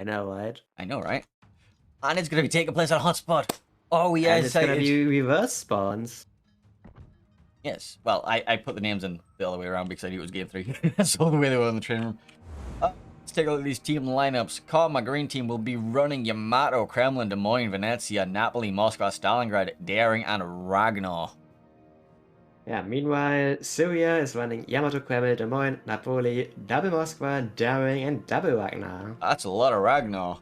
I know, right? I know, right? And it's going to be taking place on hotspot. Oh, yeah, And it's gonna be reverse spawns. Yes. Well, I put the names in the other way around because I knew it was game 3. That's all the way they were in the training room. Let's take a look at these team lineups. Karma Green Team will be running Yamato, Kremlin, Des Moines, Venezia, Napoli, Moscow, Stalingrad, Daring, and Ragnar. Yeah, meanwhile, Syria is running Yamato, Kreml, Des Moines, Napoli, double Moskva, Daring, and double Ragnar. That's a lot of Ragnar.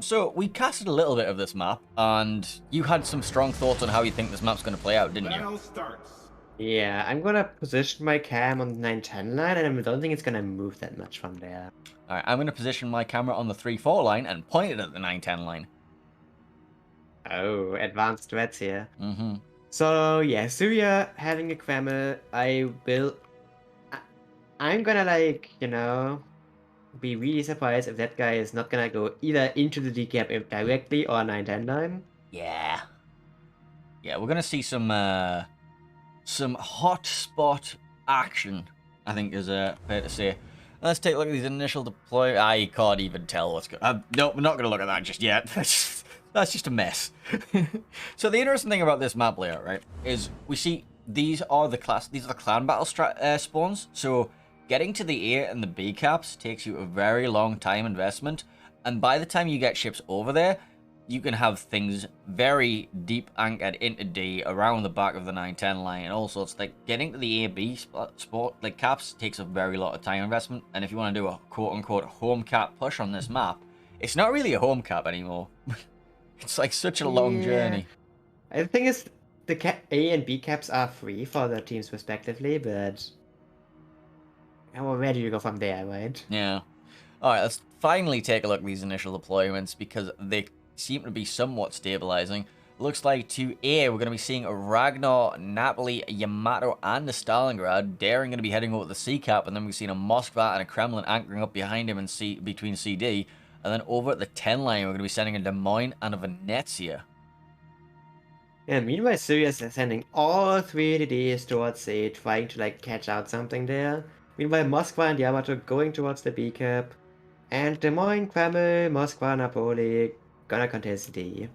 So we casted a little bit of this map, and you had some strong thoughts on how you think this map's going to play out, didn't you? Battle starts. Yeah, I'm gonna position my cam on the 910 line, and I don't think it's gonna move that much from there. Alright, I'm going to position my camera on the 3-4 line and point it at the 910 line. Oh, advanced threats here. Mm-hmm. So yeah, Syria having a Kreml, I'm gonna like, be really surprised if that guy is not gonna go either into the decap directly or 910 line. Yeah. Yeah, we're going to see some hot spot action, I think is fair to say. Let's take a look at these initial deploy. I can't even tell what's going. No, we're not going to look at that just yet. That's just a mess. So the interesting thing about this map layout, right, is we see these are the clan battle spawns. So getting to the A and the B caps takes you a very long time investment, and by the time you get ships over there, you can have things very deep anchored into D around the back of the 910 line and all sorts. Like getting to the A-B spot, like caps, takes a very lot of time investment. And if you want to do a quote-unquote home cap push on this map, it's not really a home cap anymore. It's like such a long journey. The thing is, the A and B caps are free for the teams respectively, but where do you go from there, right? Yeah. All right, let's finally take a look at these initial deployments because they seem to be somewhat stabilizing. Looks like to A, we're going to be seeing a Ragnar, Napoli, Yamato, and the Stalingrad. Daring going to be heading over the C cap, and then we've seen a Moskva and a Kremlin anchoring up behind him in between CD. And then over at the 10 line, we're going to be sending a Des Moines and a Venezia. Yeah, meanwhile, Syria is sending all 3 DDs towards A, trying to like catch out something there. Meanwhile, Moskva and Yamato going towards the B cap. And Des Moines, Kreml, Moskva, Napoli gonna contest D.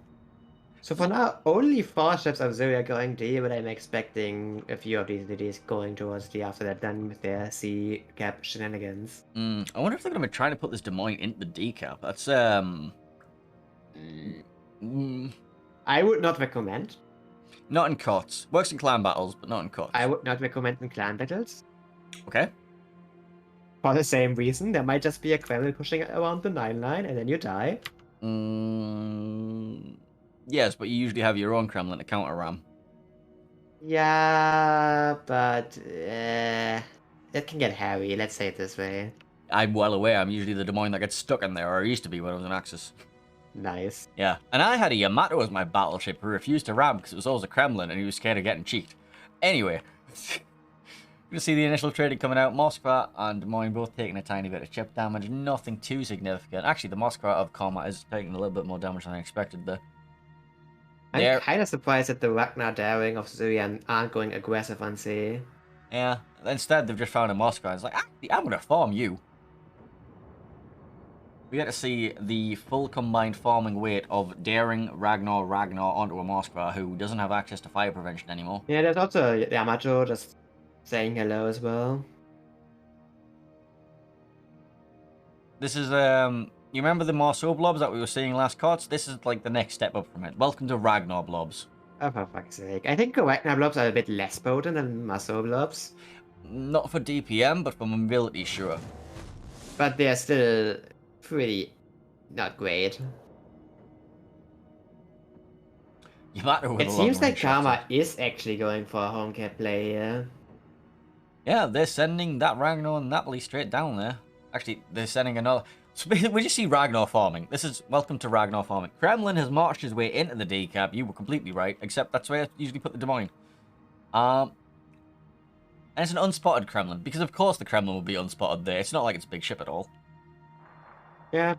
So for now, only 4 ships of Syria going D, but I'm expecting a few of these DDs going towards D after they're done with their C cap shenanigans. I wonder if they're going to be trying to put this Des Moines into the D cap. That's, I would not recommend. Not in COTS. Works in clan battles, but not in COTS. I would not recommend in clan battles. Okay. For the same reason, there might just be a Kreml pushing around the 9 line, and then you die. Yes, but you usually have your own Kremlin to counter ram. Yeah, but it can get hairy, let's say it this way. I'm well aware. I'm usually the Des Moines that gets stuck in there, or I used to be when I was in Axis. Nice. Yeah, and I had a Yamato as my battleship who refused to ram because it was always a Kremlin and he was scared of getting cheeked. Anyway, you see the initial trading coming out. Moskva and Des Moines both taking a tiny bit of chip damage, nothing too significant. Actually, the Moskva of Karma is taking a little bit more damage than I expected there. I'm kind of surprised that the Ragnar Daring of Syria aren't going aggressive on C. Yeah, instead they've just found a Moskva. It's like, actually, I'm going to farm you. We get to see the full combined farming weight of Daring, Ragnar onto a Moskva who doesn't have access to fire prevention anymore. Yeah, there's also Yamato just saying hello as well. This is, you remember the Marceau blobs that we were seeing last COTS? This is like the next step up from it. Welcome to Ragnar blobs. Oh, for fuck's sake. I think Ragnar blobs are a bit less potent than Marceau blobs. Not for DPM, but for mobility, sure. But they're still pretty not great. It seems like Karma is actually going for a home cap play here. Yeah, they're sending that Ragnar and Napoli straight down there. Actually, they're sending another. So we just see Ragnar farming. This is welcome to Ragnar farming. Kremlin has marched his way into the D cap. You were completely right, except that's where I usually put the Des Moines. And it's an unspotted Kremlin, because of course the Kremlin will be unspotted there. It's not like it's a big ship at all. Yeah,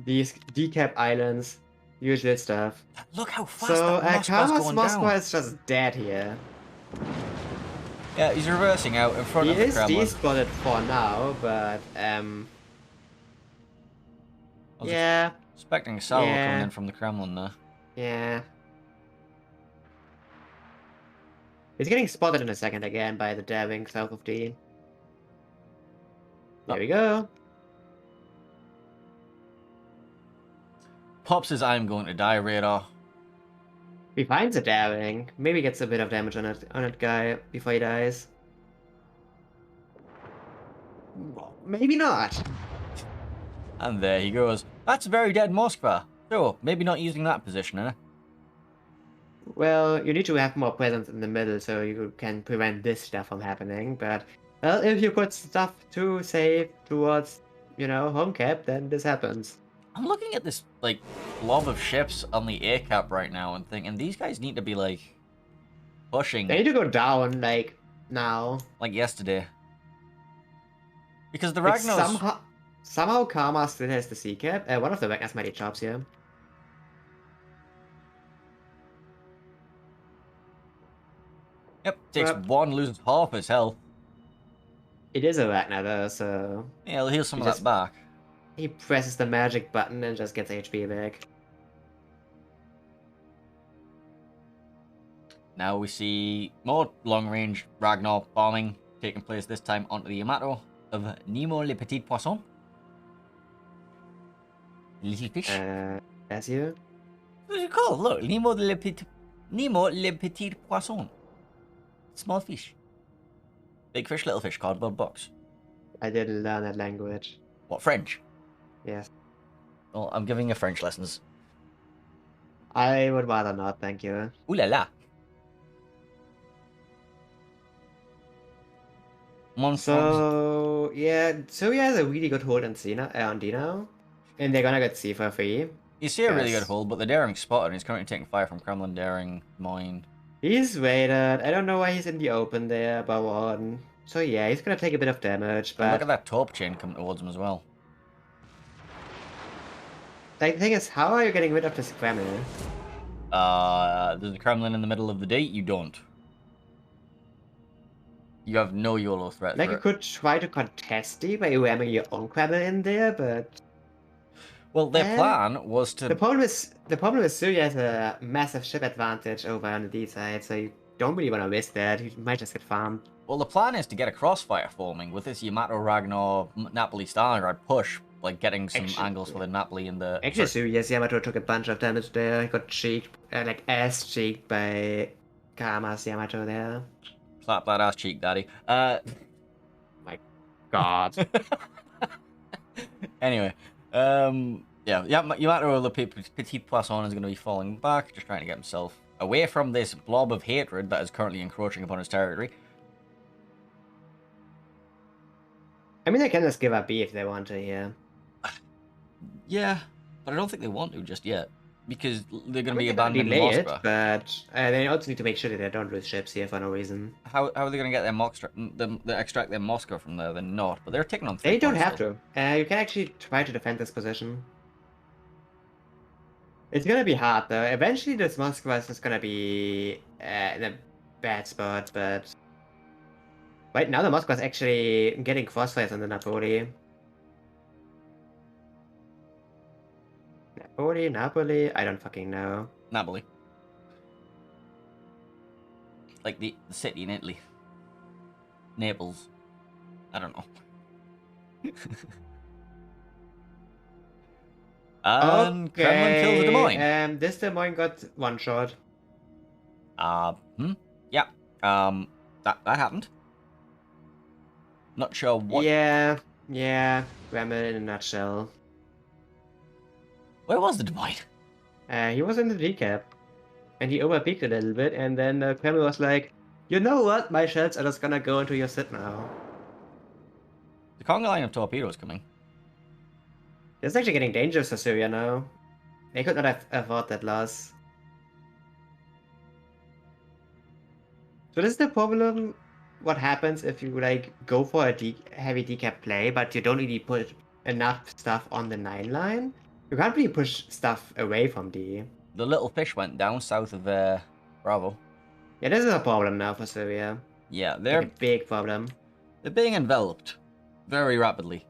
these D cap islands, usual stuff. Look how fast so, that Karma's going Moskva down. is just dead here. Yeah, he's reversing out in front of the Kremlin. He is D-spotted for now, but I was Yeah, expecting a salvo coming yeah, in from the Kremlin there. yeah. He's getting spotted in a second again by the dabbing south of D. There we go. Pop says, I'm going to die, radar. He finds a dabbing. Maybe gets a bit of damage on that guy before he dies. Well, maybe not. And there he goes. That's very dead Moskva. So, maybe not using that position, eh? Well, you need to have more presence in the middle so you can prevent this stuff from happening, but, well, if you put stuff too safe towards, home cap, then this happens. I'm looking at this, like, blob of ships on the A cap right now and thinking these guys need to be, like, pushing. They need to go down, like, now. Like yesterday. Because the Like, Ragnar's... somehow Karma still has the C cap. One of the Ragnar's mighty chops here. Yep, takes one, loses half his health. It is a Ragnar though, so... Yeah, he'll heal some of that back. He presses the magic button and just gets HP back. Now we see more long-range Ragnar bombing taking place, this time onto the Yamato of Nemo le Petit Poisson. Little fish. As you? What's it called? Look, Nemo le Petit Poisson. Small fish. Big fish, little fish, cardboard box. I didn't learn that language. What, French? Yes. Well, I'm giving you French lessons. I would rather not, thank you. Ooh la la. So, yeah, Surya has a really good hold on D now. And they're gonna get C for free. You see a really good hold, but the Daring spotted and he's currently taking fire from Kremlin, Daring, Mine. He's waited. I don't know why he's in the open there, but one. So yeah, he's gonna take a bit of damage, but... And look at that top chain coming towards him as well. The thing is, how are you getting rid of this Kremlin? There's a Kremlin in the middle of the date? You don't. You have no YOLO threat. Like, you could try to contest it by ramming your own Kremlin in there, but... Well, their plan was to... The problem is Surya has a massive ship advantage over on the D side, so you don't really want to risk that. You might just get farmed. Well, the plan is to get a crossfire forming with this Yamato, Ragnar, Napoli, Stalingrad push, like getting some angles for the Napoli and the... Actually, Surya's Yamato took a bunch of damage there. He got cheeked, like ass cheeked by Karma's Yamato there. Slap that ass cheek, daddy. My god. Anyway, yeah, Yamato the Petit Poisson is going to be falling back, just trying to get himself away from this blob of hatred that is currently encroaching upon his territory. I mean, they can just give up B if they want to, yeah. Yeah, but I don't think they want to just yet, because they're going to be abandoning Moskva. But they also need to make sure that they don't lose ships here for no reason. How are they going to get their extract their Moskva from there? They're not, but they're taking on 3 They don't have still. to. You can actually try to defend this position. It's gonna be hard though. Eventually this Moskva is just gonna be in a bad spot, but... Right now the Moskva is actually getting crossfires on the Napoli. Napoli? I don't fucking know. Napoli. Like the city in Italy. Naples. I don't know. And Kremlin kills a Des Moines. This Des Moines got one shot. Yeah. That happened. Not sure what. Yeah. Kremlin in a nutshell. Where was the Des Moines? He was in the decap. And he overpeaked a little bit, and then Kremlin was like, you know what? My shells are just gonna go into your sit now. The conga line of torpedoes coming. It's actually getting dangerous for Syria now. They could not have afford that loss. So this is the problem. What happens if you like go for a heavy decap play, but you don't really put enough stuff on the 9 line? You can't really push stuff away from D. The little fish went down south of Bravo. Yeah, this is a problem now for Syria. Yeah, they're like a big problem. They're being enveloped very rapidly.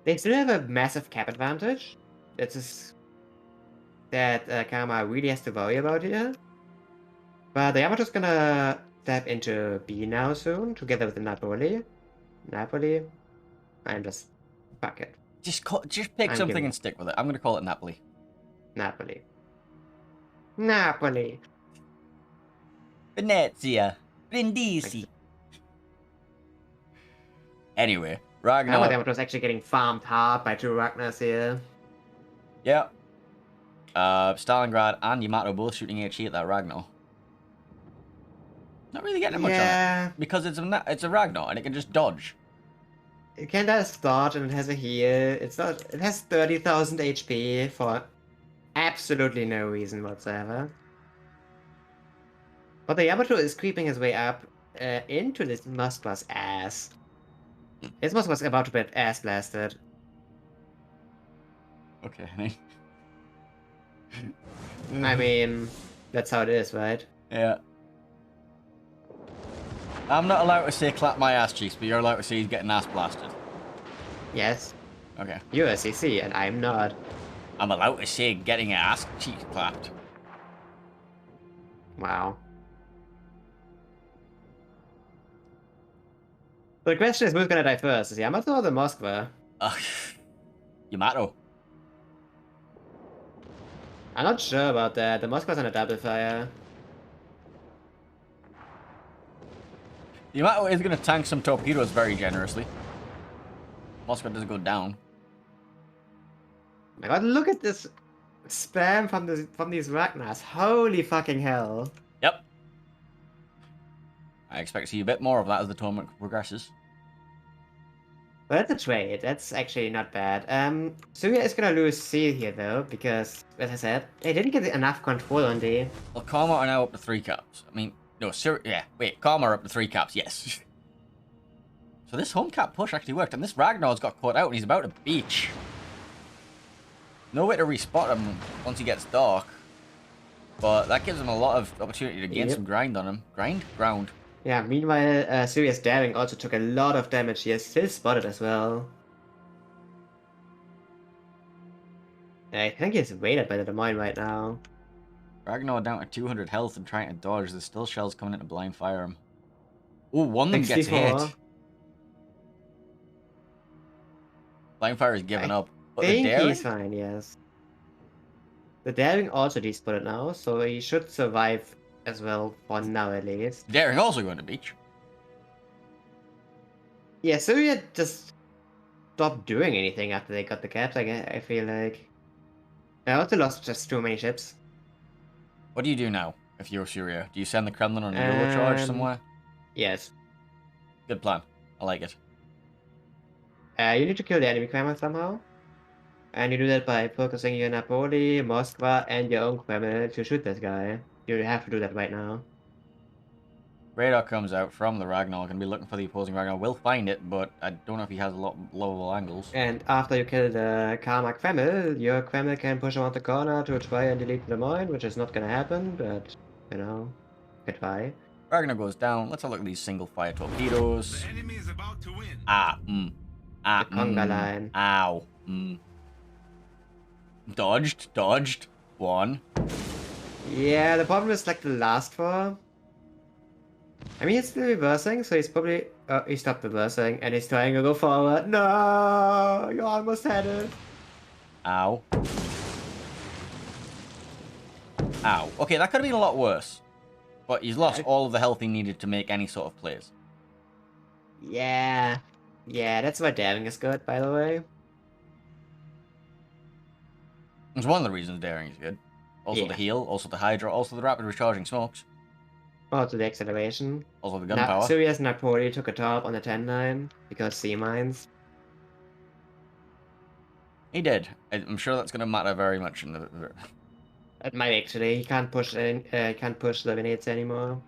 They still have a massive cap advantage. That CARMA really has to worry about here. But the Yamato's gonna step into B now soon, together with the Napoli. I'm just... fuck it. Just pick I'm something giving and stick with it. I'm gonna call it Napoli. Napoli. Venezia. Brindisi. Anyway, CARMA Ragnar. Yamato's actually getting farmed hard by 2 Ragnars here. Yeah. Stalingrad and Yamato both shooting HE at that Ragnar. Not really getting much on it. Because it's a Ragnar and it can just dodge. It can just dodge and it has a heal. It has 30,000 HP for absolutely no reason whatsoever. But the Yamato is creeping his way up into this Moskva's ass. This Moskva's about to get ass blasted. Okay. I mean, that's how it is, right? Yeah. I'm not allowed to say clap my ass cheeks, but you're allowed to say he's getting ass blasted. Yes. Okay. You're a CC and I'm not. I'm allowed to say getting ass cheeks clapped. Wow. The question is, who's gonna die first? Is Yamato or the Moskva? Yamato. I'm not sure about that. The Moskva's on a double fire. Yamato is going to tank some torpedoes very generously. Moskva doesn't go down. My god, look at this spam from these Ragnars. Holy fucking hell. Yep. I expect to see a bit more of that as the tournament progresses. Well, that's a trade. That's actually not bad. Surya is gonna lose C here though, because, as I said, they didn't get enough control on D. Well, CARMA are now up to 3 caps. I mean, no, yeah, wait, CARMA are up to 3 caps, yes. So this home cap push actually worked, and this Ragnar's got caught out, and he's about to beach. No way to respot him once he gets dark. But that gives him a lot of opportunity to gain some grind on him. Ground. Yeah, meanwhile, Surya's daring also took a lot of damage here, still spotted as well. I think he's weighted by the Des Moines right now. Ragnar down to 200 health and trying to dodge. There's still shells coming in to blind fire him. Oh, one of them gets 64. hit. Blind fire is giving up. But I the think daring? he's fine, yes. The daring also despotted now, so he should survive as well, for now at least. Daring also going to beach. Yeah, Surya just stopped doing anything after they got the caps, I feel like. I also lost just too many ships. What do you do now if you're Surya? Do you send the Kremlin on a Eurocharge somewhere? Yes. Good plan. I like it. You need to kill the enemy Kremlin somehow. And you do that by focusing your Napoli, Moskva, and your own Kremlin to shoot this guy. You have to do that right now. Radar comes out from the Ragnar. Going to be looking for the opposing Ragnar. Will find it, but I don't know if he has a lot lower angles. And after you kill the CARMA Kreml, your Kreml can push around the corner to try and delete the mine, which is not gonna happen, but, you know, could try. Ragnar goes down. Let's have a look at these single fire torpedoes. The enemy is about to win. The conga line. Ow. Dodged. One. Yeah, the problem is like the last four. I mean, he's still reversing, so he's probably... he stopped reversing, and he's trying to go forward. No! You almost had it! Ow. Okay, that could have been a lot worse. But he's lost all of the health he needed to make any sort of plays. Yeah. Yeah, that's why daring is good, by the way. It's one of the reasons daring is good. Also the heal, also the Hydra, also the rapid recharging smokes. Also the acceleration. Also the gunpowder. Surya's Napoli took a top on the 10-9 because sea mines. He did. I'm sure that's going to matter very much in the... It might actually. He can't push the Venezia anymore.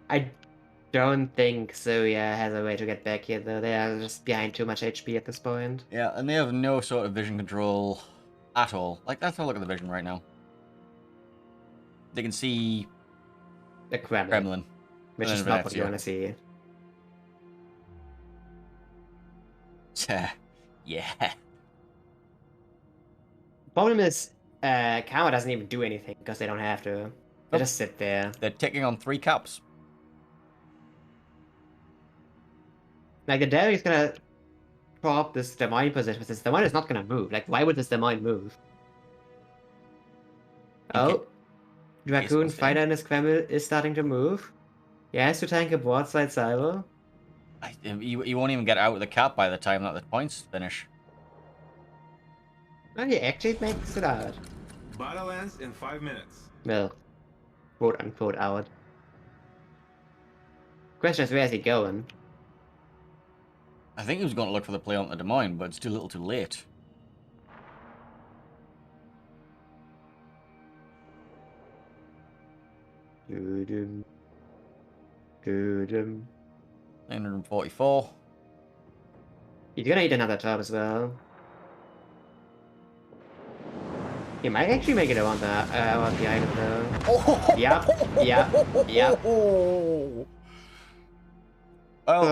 I don't think Surya has a way to get back here though. They are just behind too much HP at this point. Yeah, and they have no sort of vision control at all. Like, let's have a look at the vision right now. They can see The Yeah. Problem is, CARMA doesn't even do anything because they don't have to. They Nope. just sit there. They're ticking on 3 caps. Like, the Derek is gonna prop this Des Moines position, but this Des Moines is not gonna move. Like, why would this Des Moines move? Oh, the Raccoon fighter in his Kreml is starting to move. He has to tank a broadside cyber. He won't even get out of the cap by the time that the points finish. And he actually makes it out. Battle ends in 5 minutes. Well, quote unquote out. Question is, where is he going? I think he was going to look for the play on the Des Moines, but it's too little too late. Doo-dum. Doo-dum. 944. He's gonna eat another top as well. He might actually make it around the item though. Oh! Yep. Well,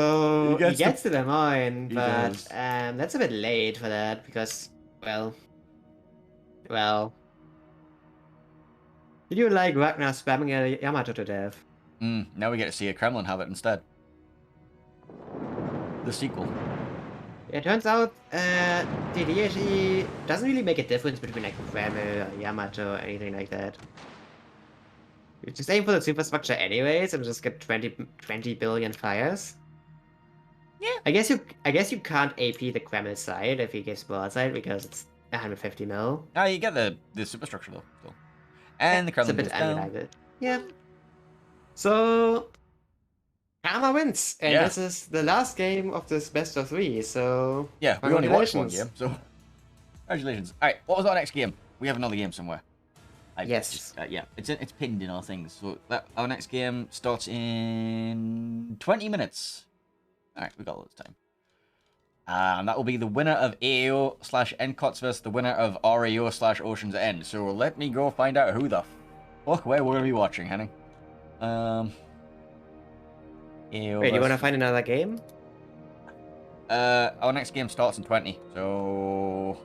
So he gets to the mine, He but does. that's a bit late for that because, well. Did you like Ragnar spamming a Yamato to death? Now we get to see a Kremlin have it instead. The sequel. It turns out the DHE doesn't really make a difference between like Kreml or Yamato or anything like that. You just aim for the superstructure anyways and just get 20 billion fires. Yeah. I guess you can't AP the Kreml side if he gives broadside because it's 150 mil. Ah, you get the superstructure though. Still. And the Kremlin It's a goes bit down. unreliable. Yeah. So CARMA wins, and this is the last game of this best of 3. So Yeah, we only watched one congratulations. game, so congratulations. All right, what was our next game? We have another game somewhere. Yes. Yeah, it's pinned in our things. So our next game starts in 20 minutes. All right, we got a lot of time. And that will be the winner of AAO/NCOTS versus the winner of RAO/Ocean's End. So let me go find out who the fuck we're going to be watching, Henning. AAO Wait, you want to find another game? Our next game starts in 20, so...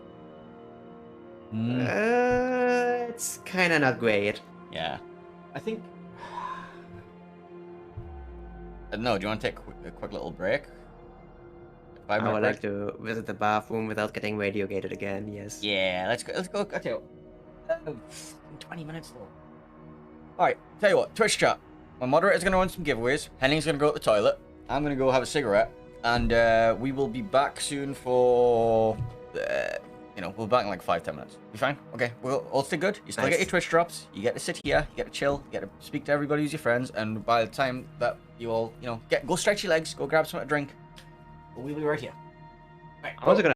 It's kind of not great. Yeah. I think... No, do you want to take a quick little break? I would like to visit the bathroom without getting radio gated again, yes. Yeah, let's go. I tell you what. 20 minutes though. Alright, tell you what, Twitch chat. My moderator's going to run some giveaways. Henning's going to go to the toilet. I'm going to go have a cigarette. And we will be back soon for... we'll be back in like 5-10 minutes. Be fine? Okay, we'll all stay good. You still get your Twitch drops. You get to sit here. You get to chill. You get to speak to everybody who's your friends. And by the time that you all, go stretch your legs. Go grab something to drink. We'll be right here. Right, I'm also gonna